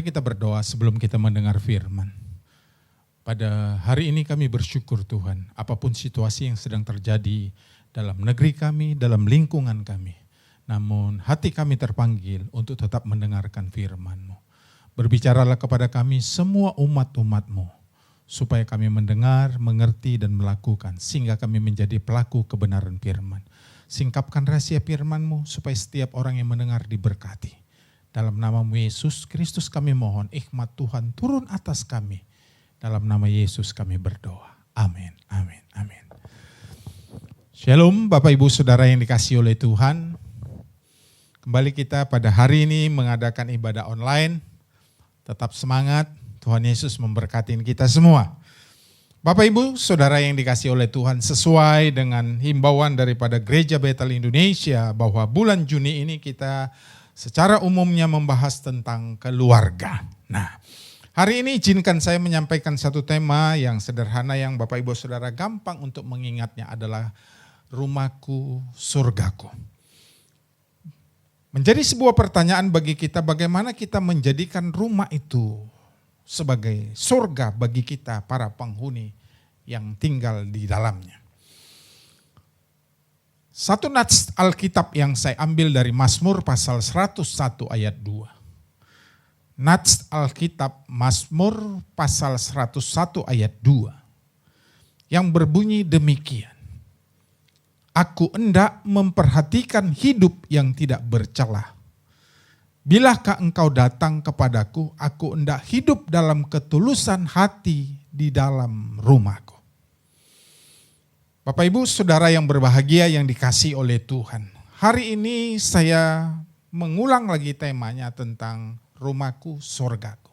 kita berdoa sebelum kita mendengar firman. Pada hari ini kami bersyukur Tuhan, apapun situasi yang sedang terjadi dalam negeri kami, dalam lingkungan kami. Namun hati kami terpanggil untuk tetap mendengarkan firman-Mu. Berbicaralah kepada kami semua umat-umat-Mu, supaya kami mendengar, mengerti, dan melakukan, sehingga kami menjadi pelaku kebenaran firman. Singkapkan rahasia firman-Mu, supaya setiap orang yang mendengar diberkati. Dalam nama-Mu Yesus Kristus kami mohon, hikmat Tuhan turun atas kami. Dalam nama Yesus kami berdoa. Amin, amin, amin. Shalom Bapak Ibu Saudara yang dikasihi oleh Tuhan. Kembali kita pada hari ini mengadakan ibadah online. Tetap semangat, Tuhan Yesus memberkati kita semua. Bapak Ibu Saudara yang dikasihi oleh Tuhan, sesuai dengan himbauan daripada Gereja Bethel Indonesia bahwa bulan Juni ini kita secara umumnya membahas tentang keluarga. Nah, hari ini izinkan saya menyampaikan satu tema yang sederhana yang Bapak Ibu Saudara gampang untuk mengingatnya adalah rumahku, surgaku. Menjadi sebuah pertanyaan bagi kita bagaimana kita menjadikan rumah itu sebagai surga bagi kita para penghuni yang tinggal di dalamnya. Satu nats Alkitab yang saya ambil dari Mazmur pasal 101 ayat 2. Nats Alkitab Mazmur pasal 101 ayat 2 yang berbunyi demikian. Aku hendak memperhatikan hidup yang tidak bercelah. Bilakah engkau datang kepadaku, aku hendak hidup dalam ketulusan hati di dalam rumahku. Bapak Ibu Saudara yang berbahagia yang dikasihi oleh Tuhan. Hari ini saya mengulang lagi temanya tentang rumahku, surgaku.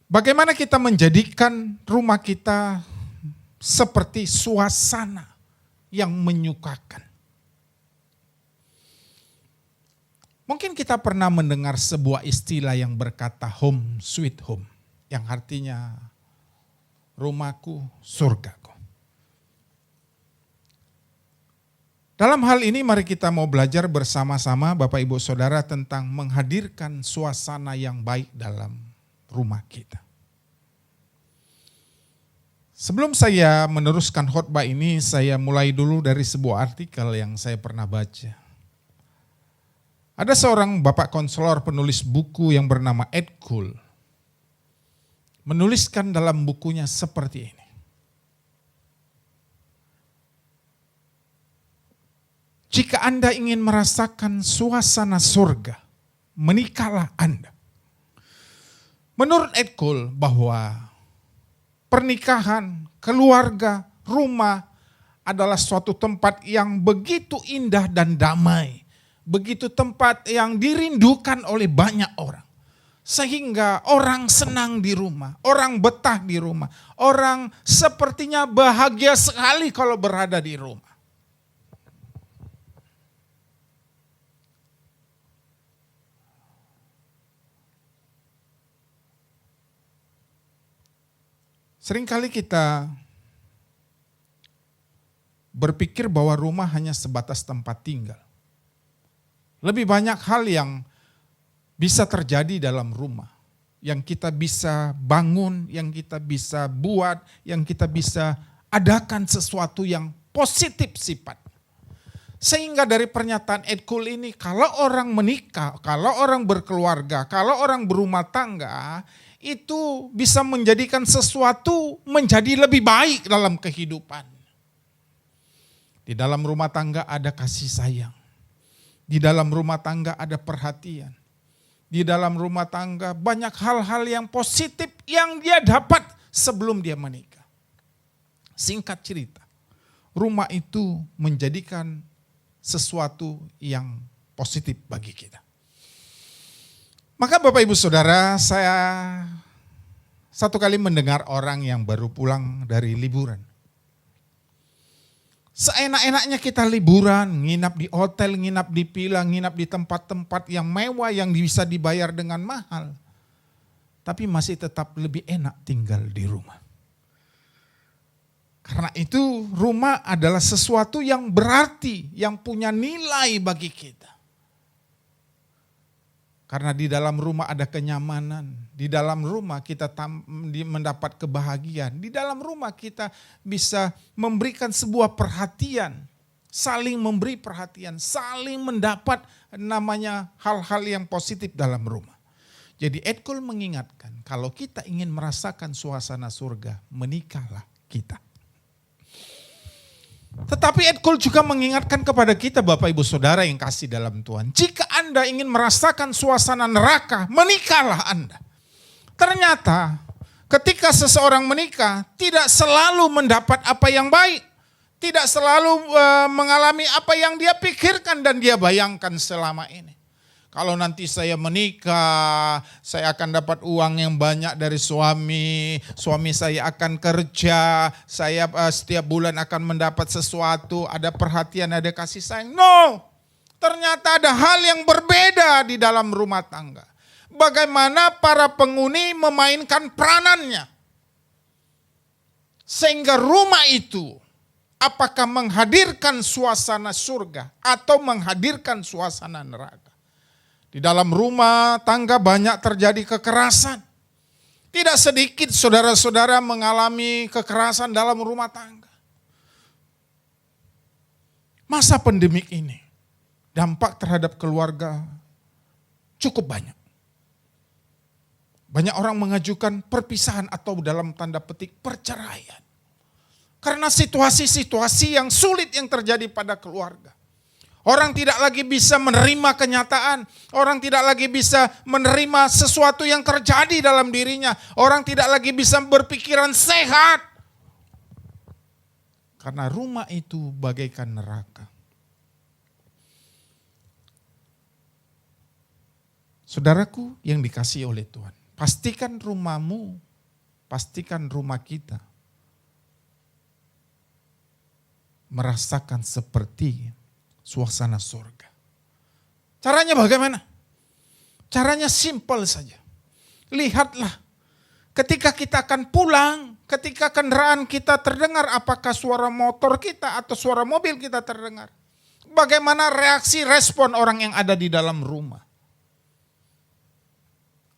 Bagaimana kita menjadikan rumah kita seperti suasana yang menyukakan. Mungkin kita pernah mendengar sebuah istilah yang berkata home sweet home, yang artinya rumahku, surgaku. Dalam hal ini mari kita mau belajar bersama-sama Bapak Ibu Saudara tentang menghadirkan suasana yang baik dalam rumah kita. Sebelum saya meneruskan khotbah ini, saya mulai dulu dari sebuah artikel yang saya pernah baca. Ada seorang bapak konselor penulis buku yang bernama Ed Kuhl, menuliskan dalam bukunya seperti ini. Jika Anda ingin merasakan suasana surga, menikahlah Anda. Menurut Ed Kuhl bahwa pernikahan, keluarga, rumah adalah suatu tempat yang begitu indah dan damai. Begitu tempat yang dirindukan oleh banyak orang. Sehingga orang senang di rumah, orang betah di rumah. Orang sepertinya bahagia sekali kalau berada di rumah. Seringkali kita berpikir bahwa rumah hanya sebatas tempat tinggal. Lebih banyak hal yang bisa terjadi dalam rumah. Yang kita bisa bangun, yang kita bisa buat, yang kita bisa adakan sesuatu yang positif sifat. Sehingga dari pernyataan Ed Kuhl ini, kalau orang menikah, kalau orang berkeluarga, kalau orang berumah tangga, itu bisa menjadikan sesuatu menjadi lebih baik dalam kehidupan. Di dalam rumah tangga ada kasih sayang. Di dalam rumah tangga ada perhatian. Di dalam rumah tangga banyak hal-hal yang positif yang dia dapat sebelum dia menikah. Singkat cerita, rumah itu menjadikan sesuatu yang positif bagi kita. Maka Bapak Ibu Saudara, saya satu kali mendengar orang yang baru pulang dari liburan. Seenak-enaknya kita liburan, nginap di hotel, nginap di villa, nginap di tempat-tempat yang mewah yang bisa dibayar dengan mahal. Tapi masih tetap lebih enak tinggal di rumah. Karena itu rumah adalah sesuatu yang berarti, yang punya nilai bagi kita. Karena di dalam rumah ada kenyamanan, di dalam rumah kita mendapat kebahagiaan, di dalam rumah kita bisa memberikan sebuah perhatian, saling memberi perhatian, saling mendapat namanya hal-hal yang positif dalam rumah. Jadi Edkul mengingatkan, kalau kita ingin merasakan suasana surga, menikahlah kita. Tetapi Edkul juga mengingatkan kepada kita Bapak Ibu Saudara yang kasih dalam Tuhan. Jika Anda ingin merasakan suasana neraka, menikahlah Anda. Ternyata ketika seseorang menikah tidak selalu mendapat apa yang baik. Tidak selalu mengalami apa yang dia pikirkan dan dia bayangkan selama ini. Kalau nanti saya menikah, saya akan dapat uang yang banyak dari suami saya akan kerja, saya setiap bulan akan mendapat sesuatu, ada perhatian, ada kasih sayang. No, ternyata ada hal yang berbeda di dalam rumah tangga. Bagaimana para penghuni memainkan peranannya. Sehingga rumah itu apakah menghadirkan suasana surga atau menghadirkan suasana neraka. Di dalam rumah tangga banyak terjadi kekerasan. Tidak sedikit saudara-saudara mengalami kekerasan dalam rumah tangga. Masa pandemik ini, dampak terhadap keluarga cukup banyak. Banyak orang mengajukan perpisahan atau dalam tanda petik perceraian. Karena situasi-situasi yang sulit yang terjadi pada keluarga. Orang tidak lagi bisa menerima kenyataan. Orang tidak lagi bisa menerima sesuatu yang terjadi dalam dirinya. Orang tidak lagi bisa berpikiran sehat. Karena rumah itu bagaikan neraka. Saudaraku yang dikasihi oleh Tuhan. Pastikan rumahmu, pastikan rumah kita merasakan seperti suasana surga. Caranya bagaimana? Caranya simpel saja. Lihatlah ketika kita akan pulang, ketika kendaraan kita terdengar, apakah suara motor kita atau suara mobil kita terdengar. Bagaimana reaksi respon orang yang ada di dalam rumah.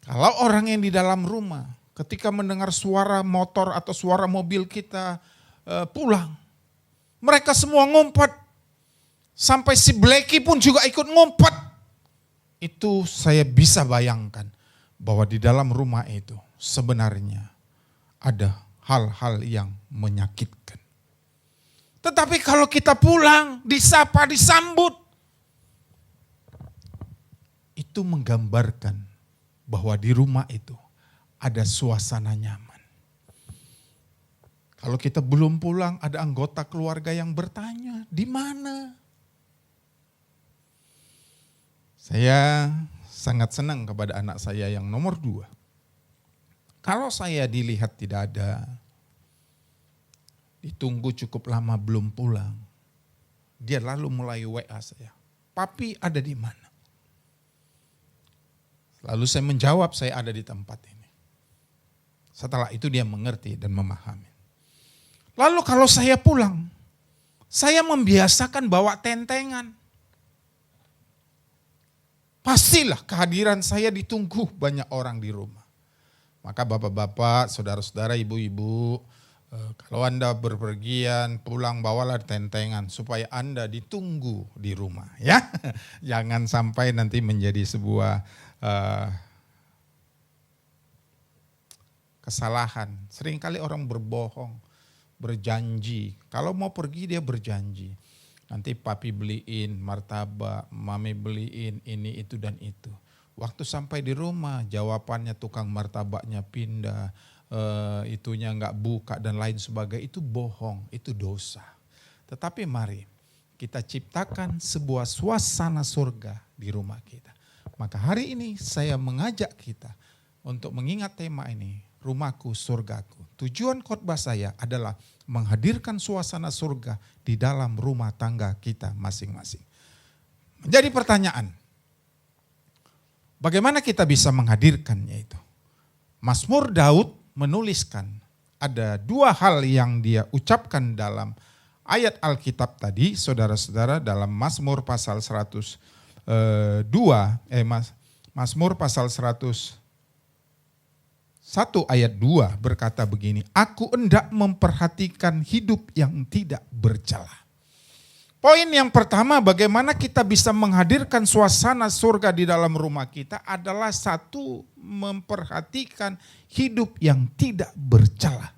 Kalau orang yang di dalam rumah ketika mendengar suara motor atau suara mobil kita pulang, mereka semua ngumpet. Sampai si Blacky pun juga ikut ngumpet. Itu saya bisa bayangkan bahwa di dalam rumah itu sebenarnya ada hal-hal yang menyakitkan. Tetapi kalau kita pulang, disapa, disambut, itu menggambarkan bahwa di rumah itu ada suasana nyaman. Kalau kita belum pulang, ada anggota keluarga yang bertanya, di mana? Saya sangat senang kepada anak saya yang nomor 2. Kalau saya dilihat tidak ada, ditunggu cukup lama belum pulang, dia lalu mulai WA saya, "Papi ada di mana?" Lalu saya menjawab, "Saya ada di tempat ini." Setelah itu dia mengerti dan memahami. Lalu kalau saya pulang, saya membiasakan bawa tentengan. Pastilah kehadiran saya ditunggu banyak orang di rumah. Maka bapak-bapak, saudara-saudara, ibu-ibu, kalau Anda berpergian, pulang bawalah tentengan supaya Anda ditunggu di rumah. Ya, jangan sampai nanti menjadi sebuah kesalahan. Seringkali orang berbohong, berjanji. Kalau mau pergi dia berjanji. Nanti papi beliin martabak, mami beliin ini, itu, dan itu. Waktu sampai di rumah, jawabannya tukang martabaknya pindah, itunya nggak buka dan lain sebagainya. Itu bohong, itu dosa. Tetapi mari kita ciptakan sebuah suasana surga di rumah kita. Maka hari ini saya mengajak kita untuk mengingat tema ini, rumahku surgaku. Tujuan khotbah saya adalah menghadirkan suasana surga di dalam rumah tangga kita masing-masing. Menjadi pertanyaan, bagaimana kita bisa menghadirkannya itu? Mazmur Daud menuliskan ada 2 hal yang dia ucapkan dalam ayat Alkitab tadi, saudara-saudara, dalam Mazmur pasal Mazmur pasal 101 ayat 2 berkata begini, aku hendak memperhatikan hidup yang tidak bercela. Poin yang pertama, bagaimana kita bisa menghadirkan suasana surga di dalam rumah kita adalah satu, memperhatikan hidup yang tidak bercela.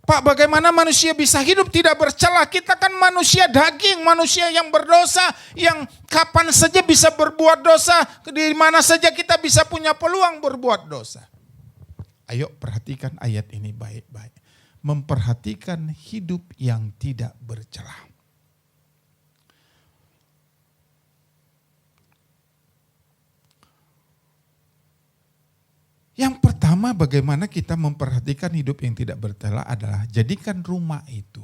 Pak, bagaimana manusia bisa hidup tidak bercela? Kita kan manusia daging, manusia yang berdosa, yang kapan saja bisa berbuat dosa, di mana saja kita bisa punya peluang berbuat dosa. Ayo perhatikan ayat ini baik-baik. Memperhatikan hidup yang tidak bercela. Yang pertama, bagaimana kita memperhatikan hidup yang tidak bercela adalah jadikan rumah itu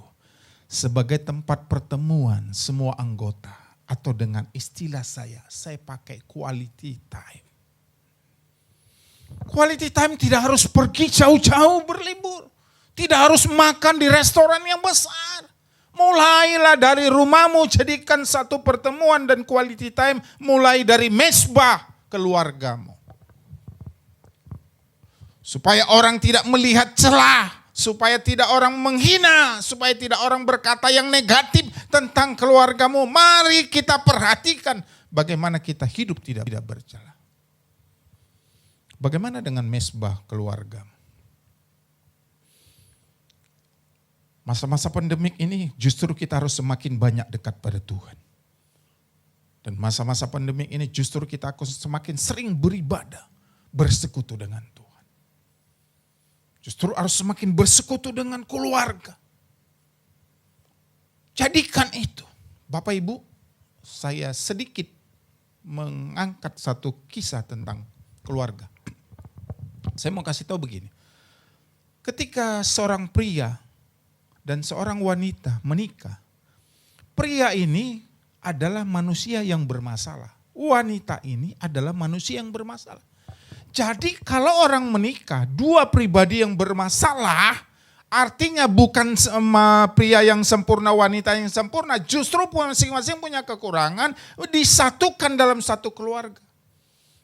sebagai tempat pertemuan semua anggota, atau dengan istilah saya pakai quality time. Quality time tidak harus pergi jauh-jauh berlibur, tidak harus makan di restoran yang besar. Mulailah dari rumahmu, jadikan satu pertemuan dan quality time mulai dari mesbah keluargamu. Supaya orang tidak melihat celah, supaya tidak orang menghina, supaya tidak orang berkata yang negatif tentang keluargamu. Mari kita perhatikan bagaimana kita hidup tidak bercela. Bagaimana dengan mesbah keluarga? Masa-masa pandemik ini justru kita harus semakin banyak dekat pada Tuhan. Dan masa-masa pandemik ini justru kita harus semakin sering beribadah, bersekutu dengan Tuhan. Justru harus semakin bersekutu dengan keluarga. Jadikan itu. Bapak Ibu, saya sedikit mengangkat satu kisah tentang keluarga. Saya mau kasih tahu begini. Ketika seorang pria dan seorang wanita menikah, pria ini adalah manusia yang bermasalah. Wanita ini adalah manusia yang bermasalah. Jadi kalau orang menikah, dua pribadi yang bermasalah, artinya bukan pria yang sempurna, wanita yang sempurna. Justru masing-masing punya kekurangan, disatukan dalam satu keluarga.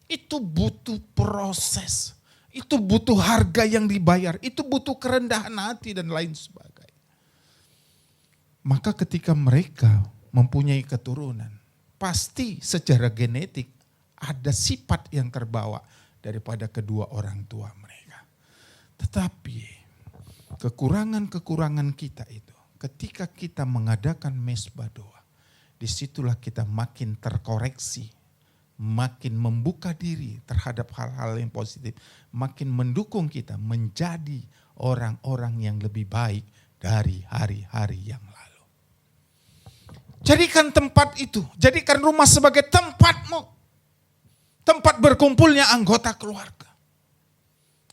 Itu butuh proses, itu butuh harga yang dibayar, itu butuh kerendahan hati dan lain sebagainya. Maka ketika mereka mempunyai keturunan, pasti secara genetik ada sifat yang terbawa daripada kedua orang tua mereka. Tetapi kekurangan-kekurangan kita itu, ketika kita mengadakan mesbah doa, disitulah kita makin terkoreksi, makin membuka diri terhadap hal-hal yang positif, makin mendukung kita menjadi orang-orang yang lebih baik dari hari-hari yang lalu. Jadikan tempat itu, jadikan rumah sebagai tempatmu. Tempat berkumpulnya anggota keluarga.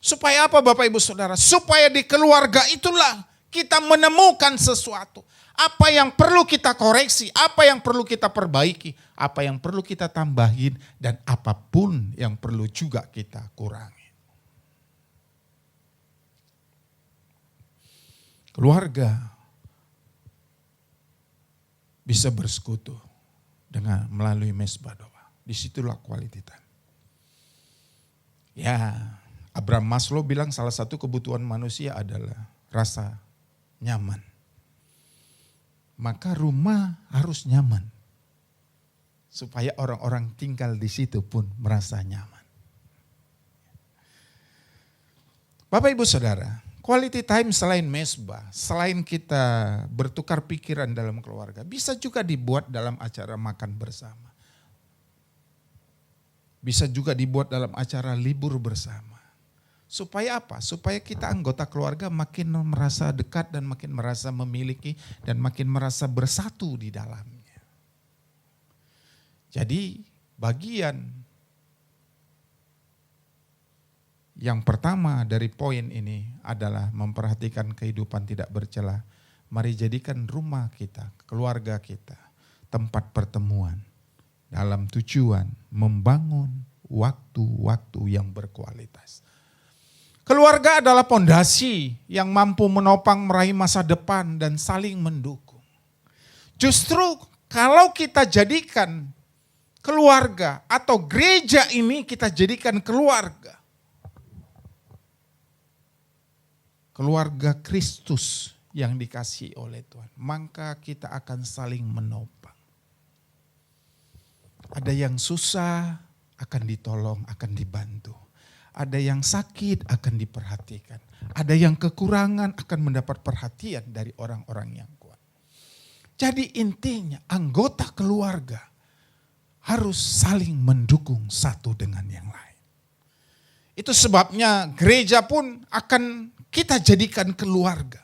Supaya apa Bapak Ibu Saudara? Supaya di keluarga itulah kita menemukan sesuatu. Apa yang perlu kita koreksi, apa yang perlu kita perbaiki, apa yang perlu kita tambahin, dan apapun yang perlu juga kita kurangi. Keluarga bisa bersekutu dengan melalui mesbah doa. Disitulah quality time. Ya, Abraham Maslow bilang salah satu kebutuhan manusia adalah rasa nyaman. Maka rumah harus nyaman. Supaya orang-orang tinggal di situ pun merasa nyaman. Bapak Ibu Saudara, quality time selain mesbah, selain kita bertukar pikiran dalam keluarga, bisa juga dibuat dalam acara makan bersama. Bisa juga dibuat dalam acara libur bersama. Supaya apa? Supaya kita anggota keluarga makin merasa dekat dan makin merasa memiliki dan makin merasa bersatu di dalamnya. Jadi bagian yang pertama dari poin ini adalah memperhatikan kehidupan tidak bercela. Mari jadikan rumah kita, keluarga kita, tempat pertemuan. Dalam tujuan membangun waktu-waktu yang berkualitas. Keluarga adalah pondasi yang mampu menopang meraih masa depan dan saling mendukung. Justru kalau kita jadikan keluarga atau gereja ini kita jadikan keluarga. Keluarga Kristus yang dikasihi oleh Tuhan. Maka kita akan saling menopang. Ada yang susah akan ditolong, akan dibantu. Ada yang sakit akan diperhatikan. Ada yang kekurangan akan mendapat perhatian dari orang-orang yang kuat. Jadi intinya anggota keluarga harus saling mendukung satu dengan yang lain. Itu sebabnya gereja pun akan kita jadikan keluarga.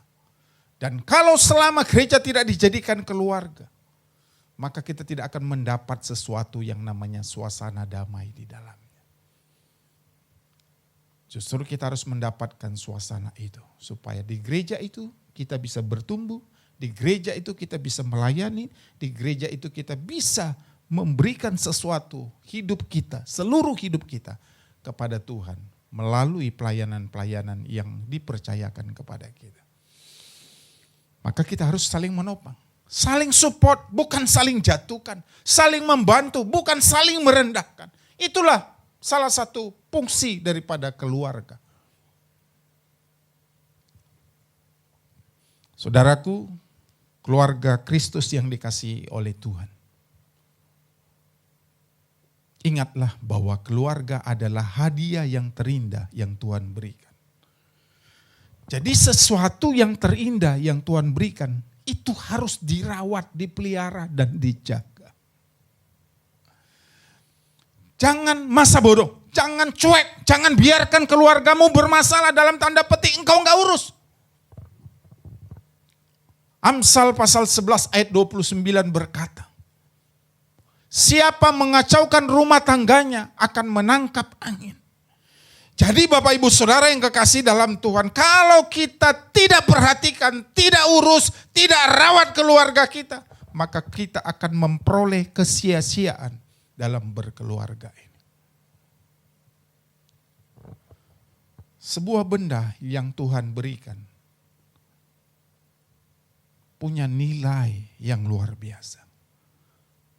Dan kalau selama gereja tidak dijadikan keluarga, maka kita tidak akan mendapat sesuatu yang namanya suasana damai di dalamnya. Justru kita harus mendapatkan suasana itu. Supaya di gereja itu kita bisa bertumbuh, di gereja itu kita bisa melayani, di gereja itu kita bisa memberikan sesuatu hidup kita, seluruh hidup kita kepada Tuhan melalui pelayanan-pelayanan yang dipercayakan kepada kita. Maka kita harus saling menopang, saling support, bukan saling jatuhkan, saling membantu, bukan saling merendahkan. Itulah salah satu fungsi daripada keluarga. Saudaraku, keluarga Kristus yang dikasihi oleh Tuhan. Ingatlah bahwa keluarga adalah hadiah yang terindah yang Tuhan berikan. Jadi sesuatu yang terindah yang Tuhan berikan itu harus dirawat, dipelihara dan dijaga. Jangan masa bodoh, jangan cuek, jangan biarkan keluargamu bermasalah dalam tanda petik engkau enggak urus. Amsal pasal 11 ayat 29 berkata, siapa mengacaukan rumah tangganya akan menangkap angin. Jadi Bapak Ibu Saudara yang kekasih dalam Tuhan, kalau kita tidak perhatikan, tidak urus, tidak rawat keluarga kita, maka kita akan memperoleh kesia-siaan dalam berkeluarga ini. Sebuah benda yang Tuhan berikan punya nilai yang luar biasa.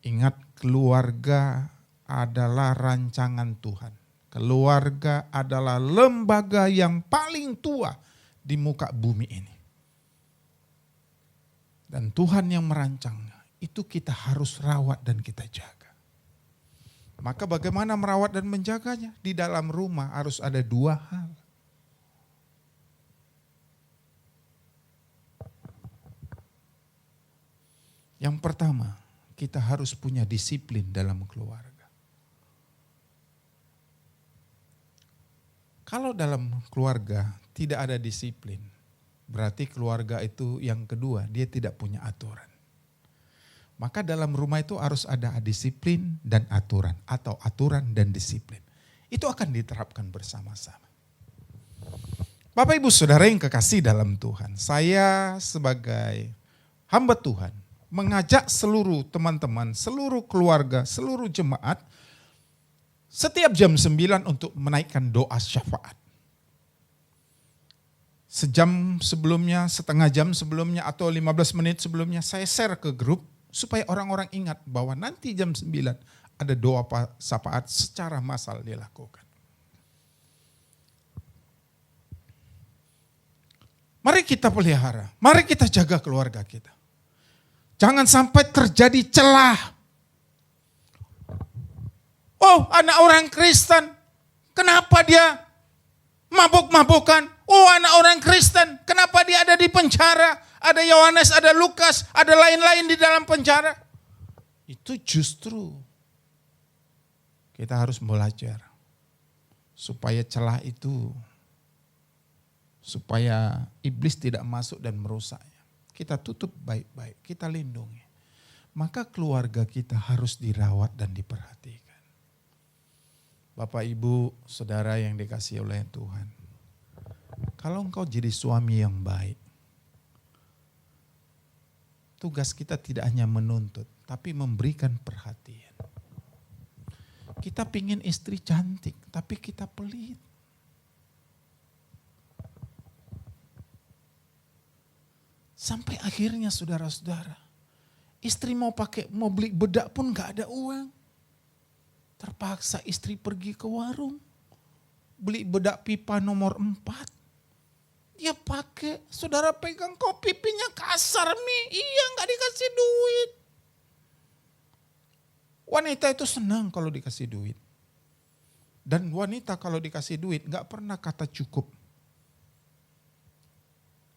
Ingat, keluarga adalah rancangan Tuhan. Keluarga adalah lembaga yang paling tua di muka bumi ini. Dan Tuhan yang merancangnya, itu kita harus rawat dan kita jaga. Maka bagaimana merawat dan menjaganya? Di dalam rumah harus ada dua hal. Yang pertama, kita harus punya disiplin dalam keluarga. Kalau dalam keluarga tidak ada disiplin, berarti keluarga itu yang kedua, dia tidak punya aturan. Maka dalam rumah itu harus ada disiplin dan aturan, atau aturan dan disiplin. Itu akan diterapkan bersama-sama. Bapak Ibu Saudara yang kekasih dalam Tuhan, saya sebagai hamba Tuhan mengajak seluruh teman-teman, seluruh keluarga, seluruh jemaat setiap jam 9 untuk menaikkan doa syafaat. Sejam sebelumnya, setengah jam sebelumnya, atau 15 menit sebelumnya saya share ke grup supaya orang-orang ingat bahwa nanti jam 9 ada doa syafaat secara massal dilakukan. Mari kita pelihara, mari kita jaga keluarga kita. Jangan sampai terjadi celah. Oh, anak orang Kristen, kenapa dia mabuk-mabukan? Oh, anak orang Kristen, kenapa dia ada di penjara? Ada Yohanes, ada Lukas, ada lain-lain di dalam penjara. Itu justru kita harus belajar supaya celah itu, supaya iblis tidak masuk dan merusaknya. Kita tutup baik-baik, kita lindungi. Maka keluarga kita harus dirawat dan diperhatikan. Bapak, Ibu, Saudara yang dikasihi oleh Tuhan. Kalau engkau jadi suami yang baik, tugas kita tidak hanya menuntut, tapi memberikan perhatian. Kita pingin istri cantik, tapi kita pelit. Sampai akhirnya saudara-saudara, istri mau beli bedak pun gak ada uang. Terpaksa istri pergi ke warung, beli bedak pipa nomor 4. Dia pakai, saudara pegang kok pipinya kasar Mi. Iya, gak dikasih duit. Wanita itu senang kalau dikasih duit. Dan wanita kalau dikasih duit gak pernah kata cukup.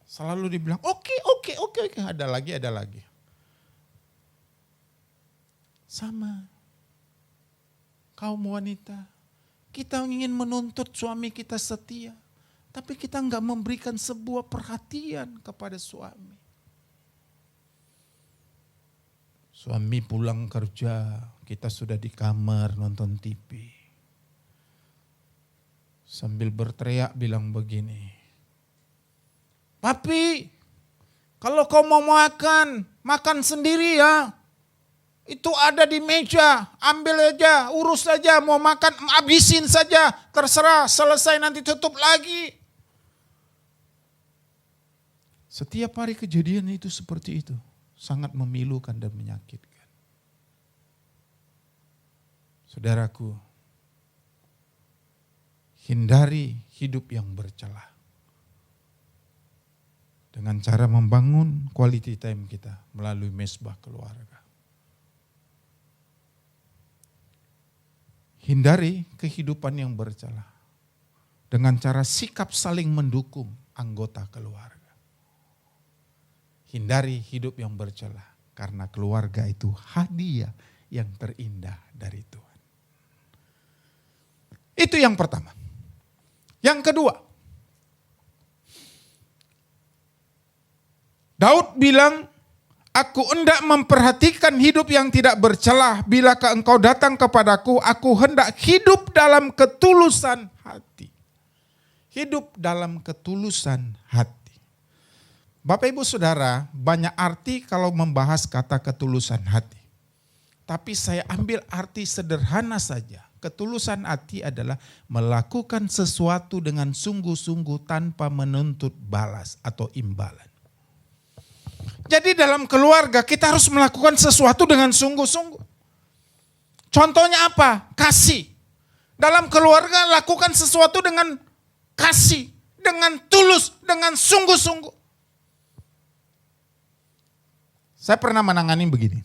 Selalu dibilang oke, ada lagi. Sama. Kaum wanita, kita ingin menuntut suami kita setia. Tapi kita nggak memberikan sebuah perhatian kepada suami. Suami pulang kerja, kita sudah di kamar nonton TV. Sambil berteriak bilang begini, "Papi, kalau kau mau makan, makan sendiri ya. Itu ada di meja, ambil aja, urus aja, mau makan habisin saja, terserah, selesai nanti tutup lagi." Setiap hari kejadian itu seperti itu, sangat memilukan dan menyakitkan. Saudaraku, hindari hidup yang bercelah. Dengan cara membangun quality time kita melalui mesbah keluarga. Hindari kehidupan yang bercelah dengan cara sikap saling mendukung anggota keluarga. Hindari hidup yang bercelah karena keluarga itu hadiah yang terindah dari Tuhan. Itu yang pertama. Yang kedua, Daud bilang, "Aku hendak memperhatikan hidup yang tidak bercelah. Bilakah engkau datang kepadaku, aku hendak hidup dalam ketulusan hati." Hidup dalam ketulusan hati. Bapak Ibu Saudara, banyak arti kalau membahas kata ketulusan hati. Tapi saya ambil arti sederhana saja. Ketulusan hati adalah melakukan sesuatu dengan sungguh-sungguh tanpa menuntut balas atau imbalan. Jadi dalam keluarga kita harus melakukan sesuatu dengan sungguh-sungguh. Contohnya apa? Kasih. Dalam keluarga lakukan sesuatu dengan kasih, dengan tulus, dengan sungguh-sungguh. Saya pernah menangani begini.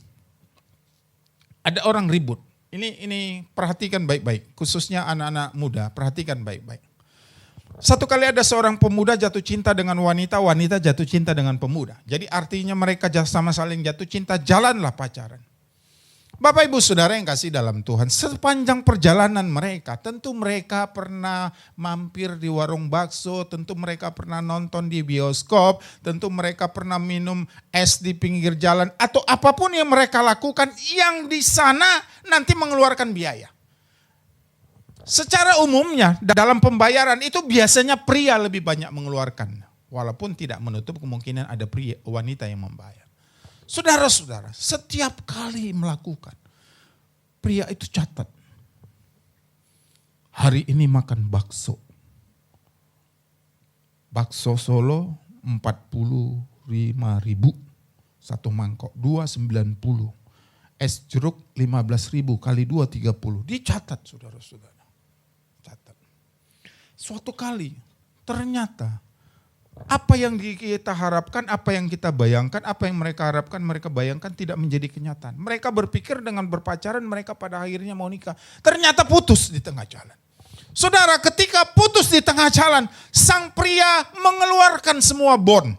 Ada orang ribut. Ini perhatikan baik-baik. Khususnya anak-anak muda, perhatikan baik-baik. Satu kali ada seorang pemuda jatuh cinta dengan wanita, wanita jatuh cinta dengan pemuda. Jadi artinya mereka sama saling jatuh cinta, jalanlah pacaran. Bapak Ibu Saudara yang kasih dalam Tuhan, sepanjang perjalanan mereka, tentu mereka pernah mampir di warung bakso, tentu mereka pernah nonton di bioskop, tentu mereka pernah minum es di pinggir jalan, atau apapun yang mereka lakukan yang di sana nanti mengeluarkan biaya. Secara umumnya dalam pembayaran itu biasanya pria lebih banyak mengeluarkan, walaupun tidak menutup kemungkinan ada wanita yang membayar. Saudara-saudara, setiap kali melakukan, pria itu catat. Hari ini makan bakso. Bakso Solo 45.000. Satu mangkok 290. Es jeruk 15.000 kali 2 30. Dicatat saudara-saudara. Catat. Suatu kali ternyata apa yang kita harapkan, apa yang kita bayangkan, apa yang mereka harapkan, mereka bayangkan tidak menjadi kenyataan. Mereka berpikir dengan berpacaran mereka pada akhirnya mau nikah. Ternyata putus di tengah jalan. Saudara, ketika putus di tengah jalan, sang pria mengeluarkan semua bon.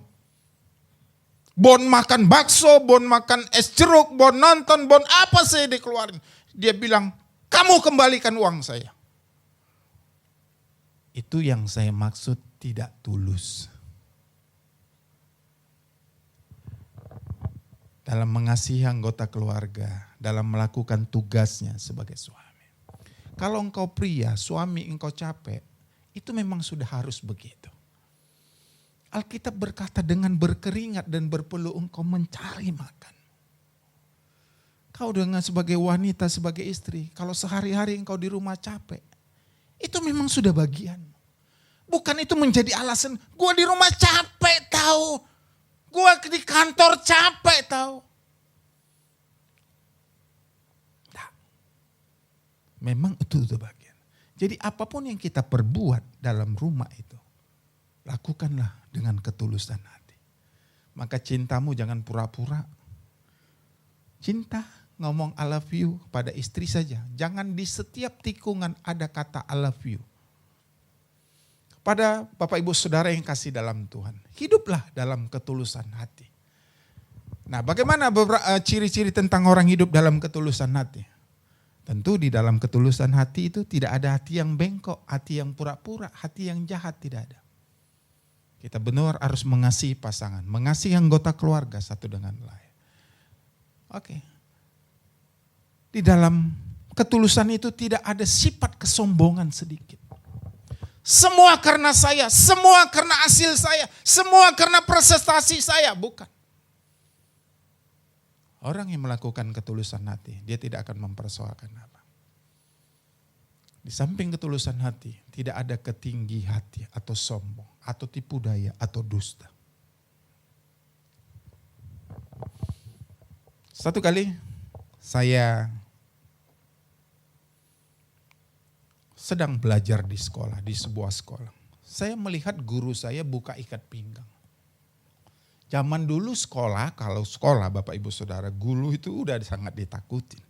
Bon makan bakso, bon makan es jeruk, bon nonton, bon apa saya dikeluarin. Dia bilang, "Kamu kembalikan uang saya." Itu yang saya maksud tidak tulus. Dalam mengasihi anggota keluarga, dalam melakukan tugasnya sebagai suami. Kalau engkau pria, suami engkau capek, itu memang sudah harus begitu. Alkitab berkata dengan berkeringat dan berpeluh engkau mencari makan. Kau dengan sebagai wanita, sebagai istri, kalau sehari-hari engkau di rumah capek, itu memang sudah bagian. Bukan itu menjadi alasan, gua di rumah capek tahu. Gua di kantor capek tahu. Nah. Memang itu bagian. Jadi apapun yang kita perbuat dalam rumah itu, lakukanlah dengan ketulusan hati. Maka cintamu jangan pura-pura. Cinta, ngomong I love you pada istri saja. Jangan di setiap tikungan ada kata I love you. Pada Bapak Ibu Saudara yang kasih dalam Tuhan, hiduplah dalam ketulusan hati. Nah, bagaimana ciri-ciri tentang orang hidup dalam ketulusan hati? Tentu di dalam ketulusan hati itu tidak ada hati yang bengkok, hati yang pura-pura, hati yang jahat, tidak ada. Kita benar harus mengasihi pasangan, mengasihi anggota keluarga satu dengan lain. Oke. Di dalam ketulusan itu tidak ada sifat kesombongan sedikit. Semua karena saya, semua karena hasil saya, semua karena prestasi saya, bukan. Orang yang melakukan ketulusan hati, dia tidak akan mempersoalkan apa. Di samping ketulusan hati, tidak ada ketinggi hati atau sombong, atau tipu daya, atau dusta. Satu kali saya sedang belajar di sekolah, di sebuah sekolah. Saya melihat guru saya buka ikat pinggang. Zaman dulu sekolah, kalau sekolah Bapak Ibu Saudara, guru itu udah sangat ditakutin.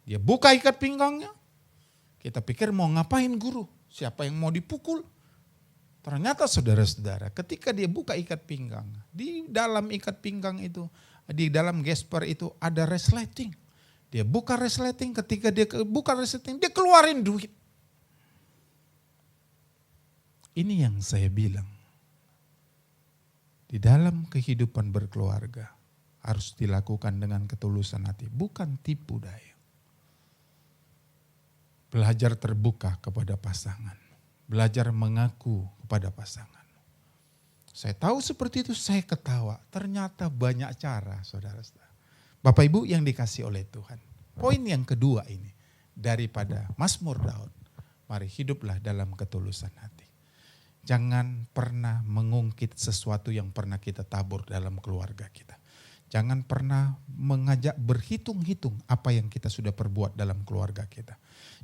Dia buka ikat pinggangnya, kita pikir mau ngapain guru, siapa yang mau dipukul. Ternyata saudara-saudara, ketika dia buka ikat pinggang, di dalam ikat pinggang itu, di dalam gesper itu ada resleting. Dia buka resleting, ketika dia buka resleting, dia keluarin duit. Ini yang saya bilang. Di dalam kehidupan berkeluarga harus dilakukan dengan ketulusan hati, bukan tipu daya. Belajar terbuka kepada pasangan, belajar mengaku kepada pasangan. Saya tahu seperti itu, saya ketawa. Ternyata banyak cara, saudara-saudara. Bapak Ibu yang dikasih oleh Tuhan. Poin yang kedua ini daripada Mazmur Daud, mari hiduplah dalam ketulusan hati. Jangan pernah mengungkit sesuatu yang pernah kita tabur dalam keluarga kita. Jangan pernah mengajak berhitung-hitung apa yang kita sudah perbuat dalam keluarga kita.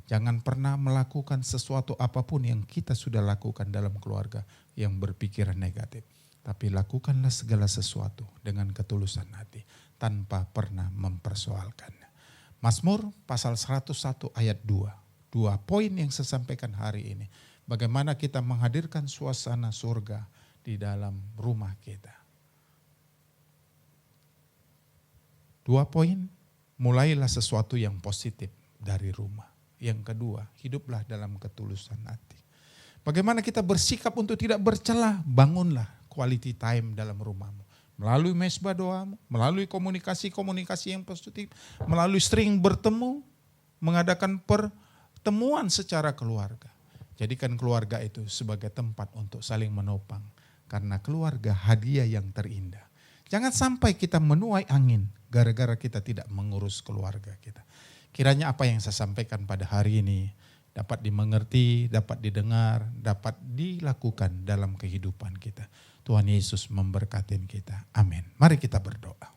Jangan pernah melakukan sesuatu apapun yang kita sudah lakukan dalam keluarga yang berpikiran negatif. Tapi lakukanlah segala sesuatu dengan ketulusan hati tanpa pernah mempersoalkannya. Mazmur pasal 101 ayat 2. 2 poin yang saya sampaikan hari ini. Bagaimana kita menghadirkan suasana surga di dalam rumah kita. 2 poin, mulailah sesuatu yang positif dari rumah. Yang kedua, hiduplah dalam ketulusan hati. Bagaimana kita bersikap untuk tidak bercela, bangunlah quality time dalam rumahmu. Melalui mesbah doamu, melalui komunikasi-komunikasi yang positif, melalui sering bertemu, mengadakan pertemuan secara keluarga. Jadikan keluarga itu sebagai tempat untuk saling menopang. Karena keluarga hadiah yang terindah. Jangan sampai kita menuai angin gara-gara kita tidak mengurus keluarga kita. Kiranya apa yang saya sampaikan pada hari ini dapat dimengerti, dapat didengar, dapat dilakukan dalam kehidupan kita. Tuhan Yesus memberkati kita. Amin. Mari kita berdoa.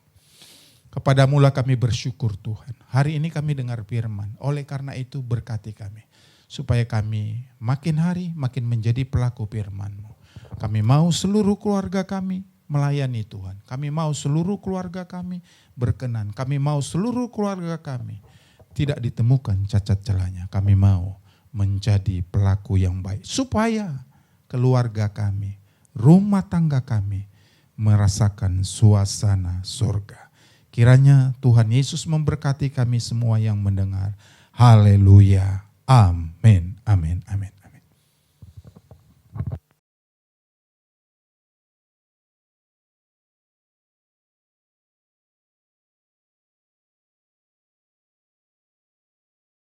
Kepadamu lah kami bersyukur Tuhan. Hari ini kami dengar firman. Oleh karena itu berkati kami. Supaya kami makin hari makin menjadi pelaku firman-Mu. Kami mau seluruh keluarga kami melayani Tuhan. Kami mau seluruh keluarga kami berkenan. Kami mau seluruh keluarga kami tidak ditemukan cacat celahnya. Kami mau menjadi pelaku yang baik. Supaya keluarga kami, rumah tangga kami merasakan suasana surga. Kiranya Tuhan Yesus memberkati kami semua yang mendengar. Haleluya. Amin, amin, amin.